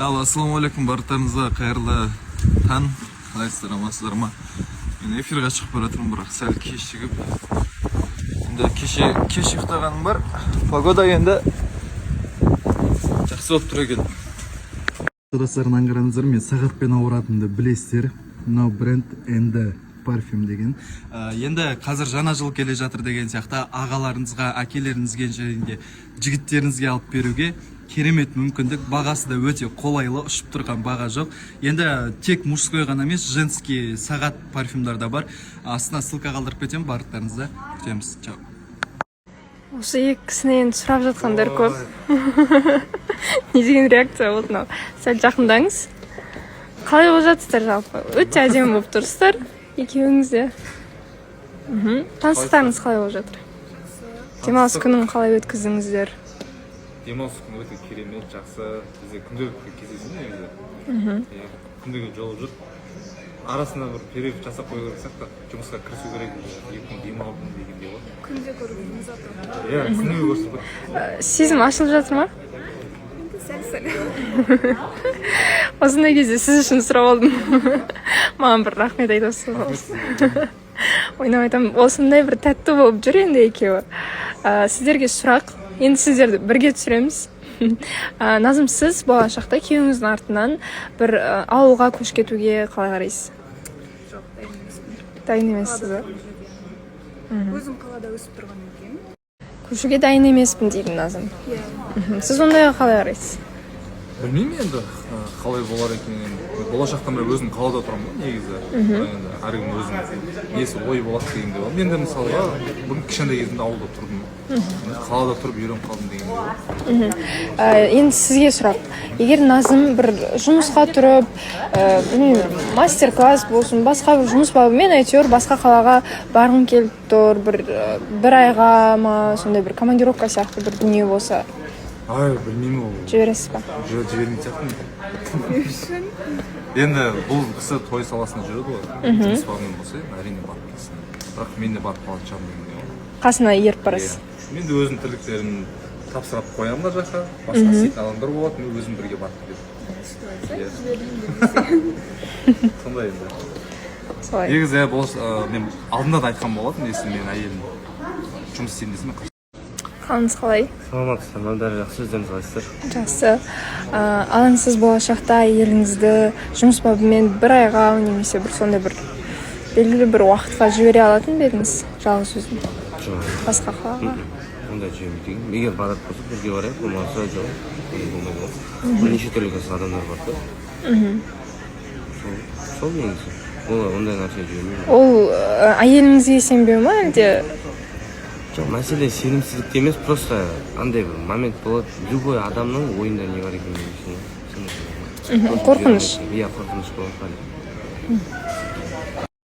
Ассаламу алейкум, барлықтарыңызға қайырлы таң. Қалайсыздар, амансыздар ма? Мен эфирге шығып бара жатырмын, бірақ сәл кешігіп. Енді кеш ұйықтағаным бар. Погода енді жақсы болып тұр екен. Достарым, аңғарыңыздар, мен сағатпен ауыратынымды білесіздер. Мынау бренд енді парфюм деген. Енді қазір жаңа жыл келе жатыр деген сияқты ағаларыңызға, әкелеріңізге және жігіттеріңізге алып беруге керемет мүмкіндік. Бағасы да өте қолайлы, ұшып тұрған баға жоқ. Енді тек мужской ғана емес, женский сағат парфюмдар да бар. Астына ссылка қалдырып кетемін, барлықтарыңызды күтеміз. Чао. Осы екі кісінен сұрап жатқандар көп. Не деген реакция болды мынау? Сәл жақындаңыз. Қалай болып жатсыздар жалпы? Өте әдемі болып тұрсыздар. Екеуіңіз де. Таныстықтарыңыз қалай болып жатыр? Демалыс күнін қалай өткіздіңіздер? Демалыс күні өте керемет, жақсы. Бізде күнделікті кездесу негізі. Күндегі жолып жүр. Арасында бір перерыв жасап қою керек сияқты. Жұмысқа кірісу керек. Екі күн демалдым дегендей ғой. Күнде көргеніңіз атыр. Иә, күнде көрсетіп. Сезім ашылып жатыр ма? Осындай кезде сіз үшін сұрап алдым. Маған бір рахмет айтасыз. Ойнап айтамын, осындай бір тәтті болып жүр енді екеуі. Сіздерге сұрақ, енді сіздерді бірге түсіреміз. Назым, сіз болашақта күйеуіңіздің артынан бір ауылға көш кетуге қалай қарайсыз? Жоқ, дайын емеспін. Дайын емессіз ба? Өзім қалада өсіп тұрған екен. Көшуге дайын емеспін дейді Назым. Сіз ондайға қалай қарайсыз? Білмеймін енді қалай болар екен. Болашақта мен өзім қалада тұрамын ғой негізі. Енді әркім өзінің несі ой болады дегенде бар. Мен де мысалға бұрын кішкентай кезімде ауылда тұрдым. Қалада тұрып үйреніп қалдым дегенде бар. Енді сізге сұрақ. Егер Назым бір жұмысқа тұрып, мастер-класс болсын, басқа бір жұмыс бабымен әйтеуір басқа қалаға барғым келіп тұр, бір айға ма, сондай бір командировка сияқты бір дүние болса. Ай, білмеймін ол. Жібересіз ба? Жібермейді сияқты. Енді бұл кісі той саласында жүреді ғой. Жұмыс бабымен болса, әрине барып келсін. Бірақ мен де барып қалатын шығармын дегенде ғой. Қасына еріп барасыз. Мен де өзім тірліктерін тапсырып қоямын да жаққа. Басқа істейтін адамдар болады, мен өзім бірге барып кетемін. Сондай енді. Солай. Негізі мен алдында да айтқан болатын, есім мен әйелім жұмыс істейін десем. Қалыңыз қалай? Саламатсыздар, бәрі жақсы, өздеріңіз қалайсыздар? Жақсы. Ал сіз болашақта әйеліңізді жұмыс бабымен бір айға немесе бір сондай бір белгілі бір уақытқа жібере алатын ба едіңіз? Жалғыз өзін. Жоқ. Басқа қалаға. Ондай жібермейді. Егер баратын болса, бірге барайық, болмаса жоқ. Болмайды ғой. Неше түрлі кәсіп адамдар бар да. Сол негізі. Ондай нәрсе жібермейді. Ол әйеліңізге сенбеу ма әлде? Жоқ, мәселе сенімсіздікте емес, просто андай бір момент болады. Любой адамның ойында не бар екенін білесің. Қорқыныш. Иә, қорқыныш болады.